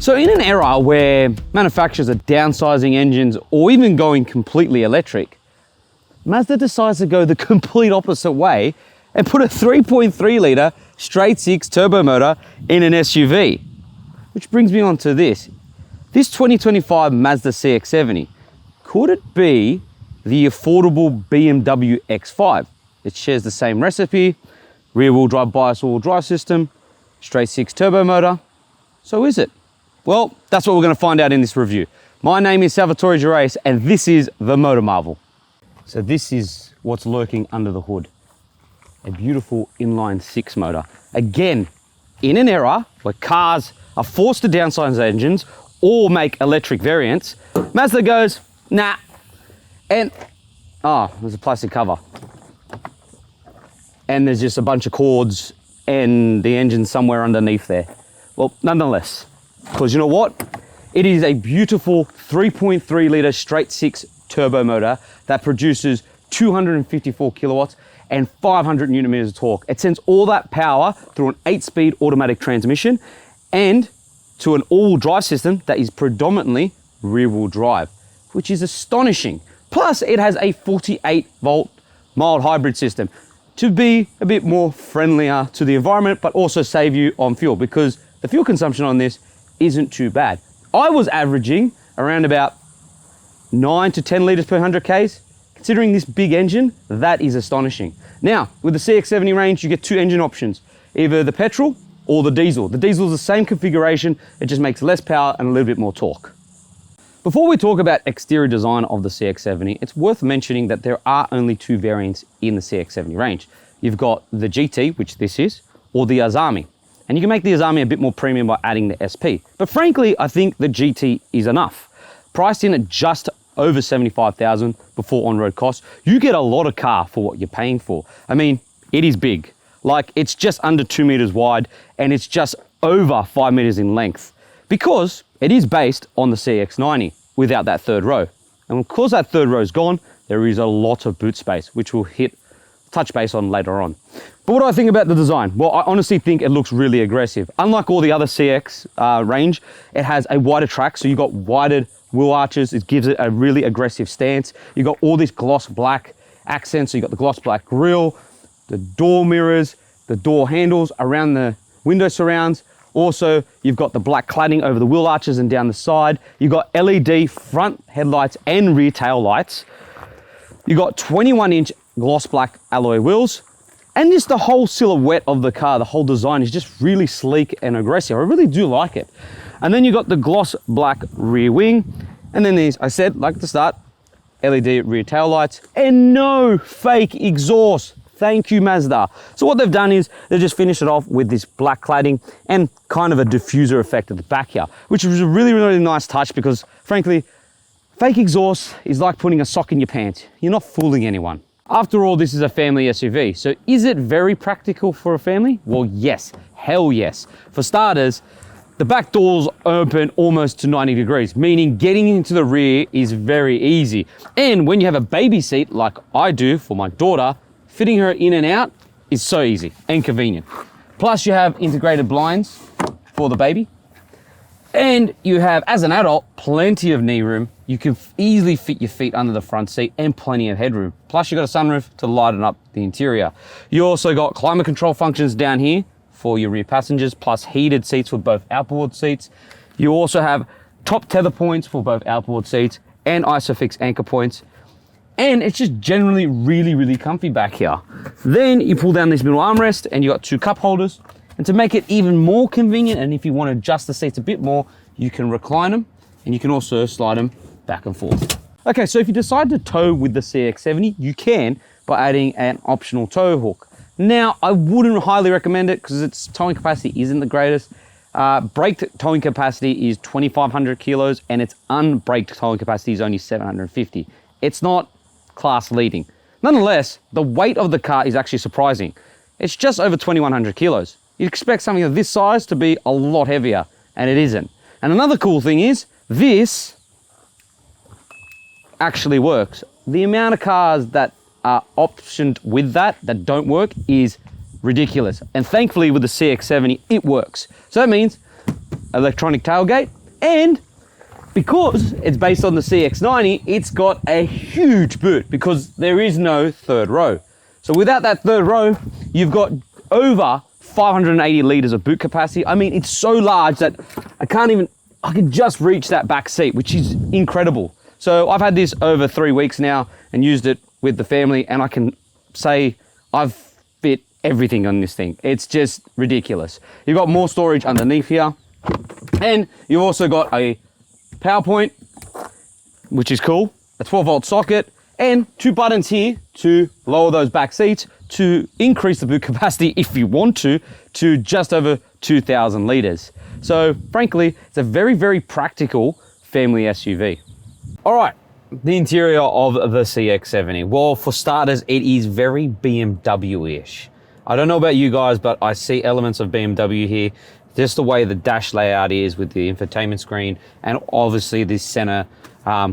So in an era where manufacturers are downsizing engines or even going completely electric, Mazda decides to go the complete opposite way and put a 3.3 litre straight six turbo motor in an SUV. Which brings me on to this. This 2025 Mazda CX-70, could it be the affordable BMW X5? It shares the same recipe, rear wheel drive bias all-wheel drive system, straight six turbo motor. So is it? Well, that's what we're going to find out in this review. My name is Salvatore Gervais and this is the Motor Marvel. So this is what's lurking under the hood. A beautiful inline six motor. Again, in an era where cars are forced to downsize engines or make electric variants, Mazda goes, nah. And, oh, there's a plastic cover. And there's just a bunch of cords and the engine somewhere underneath there. Well, nonetheless, because you know what? It is a beautiful 3.3 litre straight six turbo motor that produces 254 kilowatts and 500 newton meters of torque. It sends all that power through an 8-speed automatic transmission and to an all-wheel drive system that is predominantly rear-wheel drive, which is astonishing. Plus, it has a 48-volt mild hybrid system to be a bit more friendlier to the environment, but also save you on fuel because the fuel consumption on this isn't too bad. I was averaging around about 9 to 10 litres per 100 Ks. Considering this big engine, that is astonishing. Now, with the CX-70 range, you get two engine options, either the petrol or the diesel. The diesel is the same configuration, it just makes less power and a little bit more torque. Before we talk about exterior design of the CX-70, it's worth mentioning that there are only two variants in the CX-70 range. You've got the GT, which this is, or the Azami. And you can make the Azami a bit more premium by adding the SP. But frankly, I think the GT is enough. Priced in at just over $75,000 before on-road costs, you get a lot of car for what you're paying for. I mean, it is big. Like, it's just under 2 meters wide and it's just over 5 meters in length because it is based on the CX-90 without that third row. And because that third row is gone, there is a lot of boot space, which we'll touch base on later on. But what do I think about the design? Well, I honestly think it looks really aggressive. Unlike all the other CX range, it has a wider track, so you've got wider wheel arches. It gives it a really aggressive stance. You've got all this gloss black accents. So you've got the gloss black grille, the door mirrors, the door handles around the window surrounds. Also, you've got the black cladding over the wheel arches and down the side. You've got LED front headlights and rear tail lights. You've got 21-inch gloss black alloy wheels. And just the whole silhouette of the car, the whole design is just really sleek and aggressive. I really do like it. And then you got the gloss black rear wing. And then these, I said, like at the start, LED rear tail lights and no fake exhaust. Thank you, Mazda. So what they've done is they just finished it off with this black cladding and kind of a diffuser effect at the back here, which was a really, really nice touch because frankly, fake exhaust is like putting a sock in your pants. You're not fooling anyone. After all, this is a family SUV. So is it very practical for a family? Well, yes, hell yes. For starters, the back doors open almost to 90 degrees, meaning getting into the rear is very easy. And when you have a baby seat like I do for my daughter, fitting her in and out is so easy and convenient. Plus you have integrated blinds for the baby. And you have, as an adult, plenty of knee room. You can easily fit your feet under the front seat and plenty of headroom. Plus, you've got a sunroof to lighten up the interior. You also got climate control functions down here for your rear passengers, plus heated seats for both outboard seats. You also have top tether points for both outboard seats and ISOFIX anchor points. And it's just generally really, really comfy back here. Then you pull down this middle armrest and you got two cup holders. And to make it even more convenient, and if you want to adjust the seats a bit more, you can recline them and you can also slide them back and forth. Okay, so if you decide to tow with the CX-70, you can by adding an optional tow hook. Now, I wouldn't highly recommend it because its towing capacity isn't the greatest. Braked towing capacity is 2,500 kilos and its unbraked towing capacity is only 750. It's not class leading. Nonetheless, the weight of the car is actually surprising. It's just over 2,100 kilos. You'd expect something of this size to be a lot heavier, and it isn't. And another cool thing is, this actually works. The amount of cars that are optioned with that don't work is ridiculous. And thankfully with the CX-70, it works. So that means electronic tailgate, And because it's based on the CX-90, it's got a huge boot because there is no third row. So without that third row, you've got over 580 liters of boot capacity. I mean, it's so large that I can just reach that back seat, which is incredible. So I've had this over 3 weeks now and used it with the family, and I can say I've fit everything on this thing. It's just ridiculous. You've got more storage underneath here, and you've also got a power point, which is cool, a 12-volt socket, and 2 buttons here to lower those back seats to increase the boot capacity if you want to just over 2,000 liters. So frankly, it's a very, very practical family SUV. All right, the interior of the CX-70. Well, for starters, it is very BMW-ish. I don't know about you guys, but I see elements of BMW here. Just the way the dash layout is with the infotainment screen and obviously this center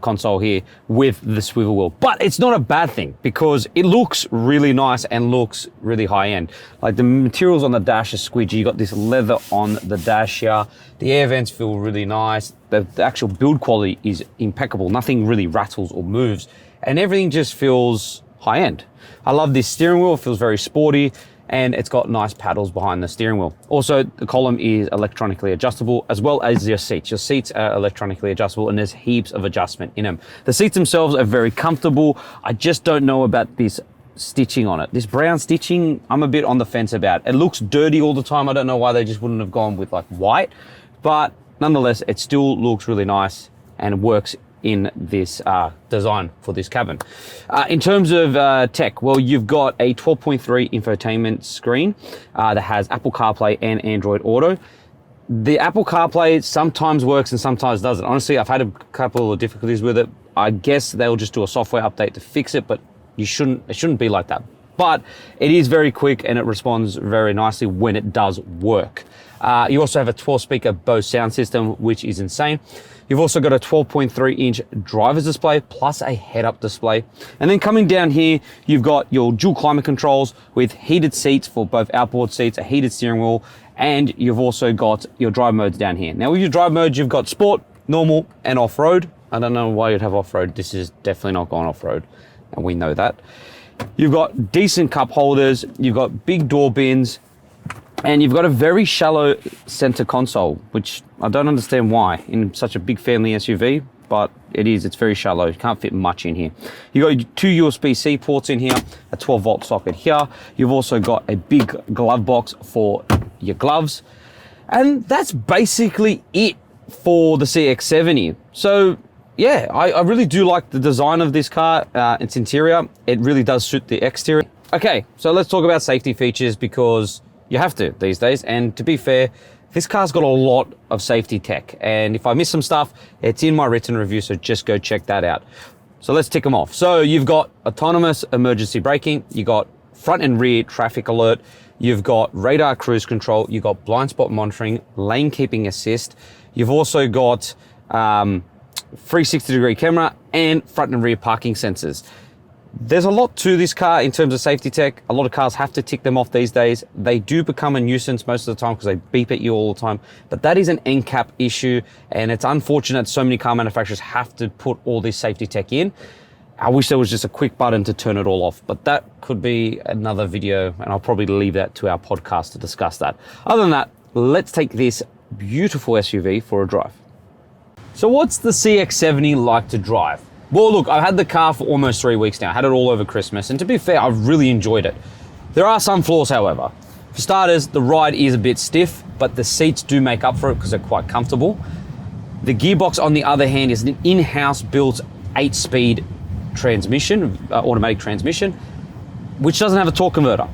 console here with the swivel wheel. But it's not a bad thing because it looks really nice and looks really high end. Like the materials on the dash are squidgy. You got this leather on the dash here. The air vents feel really nice. The actual build quality is impeccable. Nothing really rattles or moves and everything just feels high end. I love this steering wheel. It feels very sporty. And it's got nice paddles behind the steering wheel. Also, the column is electronically adjustable, as well as your seats. Your seats are electronically adjustable, and there's heaps of adjustment in them. The seats themselves are very comfortable. I just don't know about this stitching on it. This brown stitching, I'm a bit on the fence about. It looks dirty all the time. I don't know why they just wouldn't have gone with like white, but nonetheless, it still looks really nice and works in this design for this cabin. In terms of tech, well, you've got a 12.3 infotainment screen that has Apple CarPlay and Android Auto. The Apple CarPlay sometimes works and sometimes doesn't. Honestly, I've had a couple of difficulties with it. I guess they'll just do a software update to fix it, but it shouldn't be like that. But it is very quick and it responds very nicely when it does work. You also have a 12-speaker Bose sound system, which is insane. You've also got a 12.3-inch driver's display plus a head-up display. And then coming down here, you've got your dual climate controls with heated seats for both outboard seats, a heated steering wheel, and you've also got your drive modes down here. Now with your drive modes, you've got sport, normal, and off-road. I don't know why you'd have off-road. This is definitely not going off-road, and we know that. You've got decent cup holders, you've got big door bins, and you've got a very shallow center console, which I don't understand why in such a big family SUV, but it's very shallow. You can't fit much in here. You've got 2 USB-C ports in here, a 12-volt socket here. You've also got a big glove box for your gloves. And that's basically it for the CX-70. So yeah, I really do like the design of this car, its interior. It really does suit the exterior. Okay, so let's talk about safety features because you have to these days. And to be fair, this car's got a lot of safety tech. And if I miss some stuff, it's in my written review, so just go check that out. So let's tick them off. So you've got autonomous emergency braking, you got front and rear traffic alert, you've got radar cruise control, you've got blind spot monitoring, lane keeping assist, you've also got 360-degree camera and front and rear parking sensors. There's a lot to this car in terms of safety tech. A lot of cars have to tick them off these days. They do become a nuisance most of the time because they beep at you all the time. But that is an NCAP issue, and it's unfortunate so many car manufacturers have to put all this safety tech in. I wish there was just a quick button to turn it all off, but that could be another video, and I'll probably leave that to our podcast to discuss that. Other than that, let's take this beautiful SUV for a drive. So what's the CX-70 like to drive? Well, look, I've had the car for almost 3 weeks now. I had it all over Christmas, and to be fair, I've really enjoyed it. There are some flaws, however. For starters, the ride is a bit stiff, but the seats do make up for it because they're quite comfortable. The gearbox, on the other hand, is an in-house built 8-speed transmission, automatic transmission, which doesn't have a torque converter,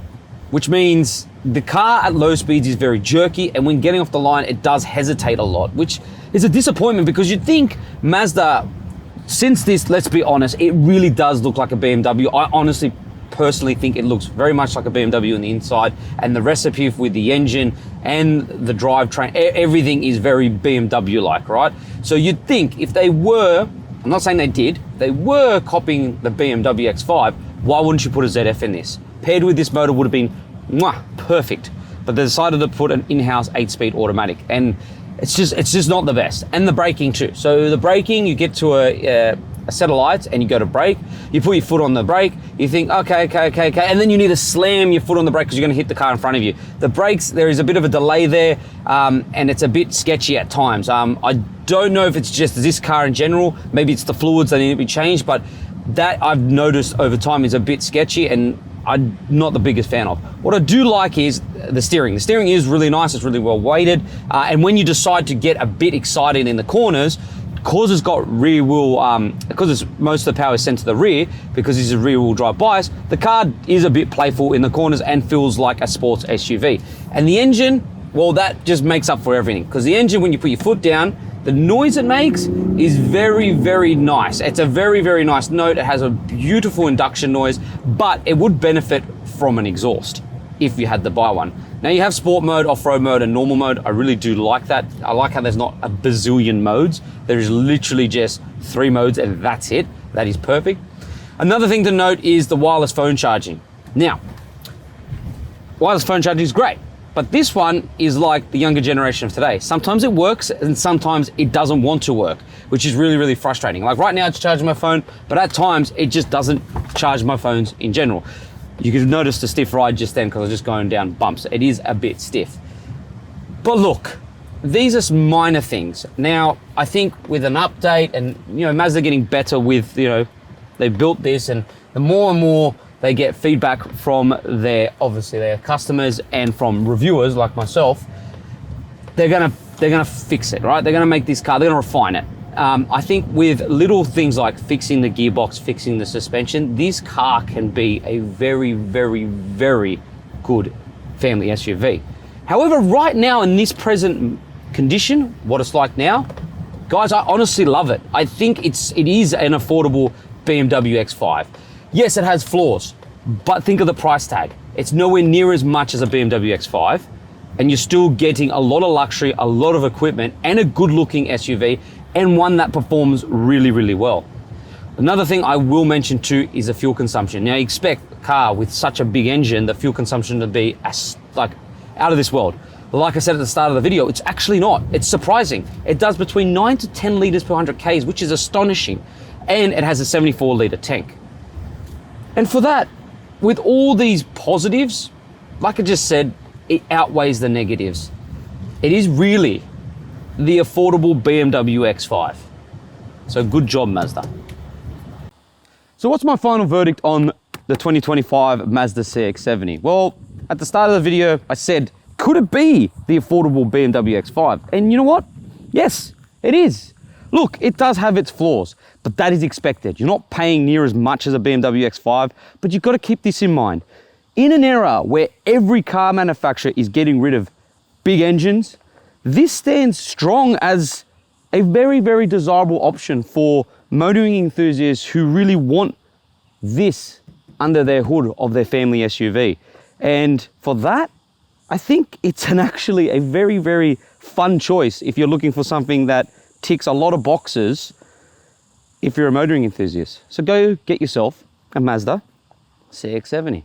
which means the car at low speeds is very jerky, and when getting off the line, it does hesitate a lot, which is a disappointment because you'd think Mazda, since this, let's be honest, it really does look like a BMW. I honestly, personally think it looks very much like a BMW on the inside, and the recipe with the engine and the drivetrain, everything is very BMW-like, right? So you'd think if they were, I'm not saying they did, they were copying the BMW X5, why wouldn't you put a ZF in this? Paired with this motor would have been perfect. But they decided to put an in-house 8-speed automatic. And it's just not the best. And the braking too. So the braking, you get to a set of lights and you go to brake, you put your foot on the brake, you think, okay, and then you need to slam your foot on the brake because you're going to hit the car in front of you. The brakes, there is a bit of a delay there, and it's a bit sketchy at times. I don't know if it's just this car in general, maybe it's the fluids that need to be changed, but that I've noticed over time is a bit sketchy, and I'm not the biggest fan of. What I do like is the steering. The steering is really nice, it's really well weighted, and when you decide to get a bit excited in the corners, because it's got rear wheel, because most of the power is sent to the rear, because it's a rear wheel drive bias, the car is a bit playful in the corners and feels like a sports SUV. And the engine, well, that just makes up for everything, because the engine, when you put your foot down, the noise it makes is very, very nice. It's a very, very nice note. It has a beautiful induction noise, but it would benefit from an exhaust if you had to buy one. Now you have sport mode, off-road mode, and normal mode. I really do like that. I like how there's not a bazillion modes. There is literally just 3 modes and that's it. That is perfect. Another thing to note is the wireless phone charging. Now, wireless phone charging is great, but this one is like the younger generation of today. Sometimes it works and sometimes it doesn't want to work, which is really, really frustrating. Like right now it's charging my phone, but at times it just doesn't charge my phones in general. You could notice the stiff ride just then because I was just going down bumps. It is a bit stiff. But look, these are minor things. Now, I think with an update and, Mazda getting better with, they built this, and the more and more they get feedback from obviously their customers and from reviewers like myself, they're gonna fix it, right? They're gonna make this car, they're gonna refine it. I think with little things like fixing the gearbox, fixing the suspension, this car can be a very, very, very good family SUV. However, right now in this present condition, what it's like now, guys, I honestly love it. I think it is an affordable BMW X5. Yes, it has flaws, but think of the price tag. It's nowhere near as much as a BMW X5, and you're still getting a lot of luxury, a lot of equipment, and a good-looking SUV, and one that performs really, really well. Another thing I will mention too is the fuel consumption. Now, you expect a car with such a big engine, the fuel consumption to be like out of this world. But like I said at the start of the video, it's actually not. It's surprising. It does between 9 to 10 liters per 100 Ks, which is astonishing. And it has a 74-liter tank. And for that, with all these positives, like I just said, it outweighs the negatives. It is really the affordable BMW X5. So good job, Mazda. So what's my final verdict on the 2025 Mazda CX-70? Well, at the start of the video, I said, could it be the affordable BMW X5? And you know what? Yes, it is. Look, it does have its flaws, but that is expected. You're not paying near as much as a BMW X5, but you've got to keep this in mind. In an era where every car manufacturer is getting rid of big engines, this stands strong as a very, very desirable option for motoring enthusiasts who really want this under their hood of their family SUV. And for that, I think it's actually a very, very fun choice if you're looking for something that ticks a lot of boxes if you're a motoring enthusiast. So go get yourself a Mazda CX-70.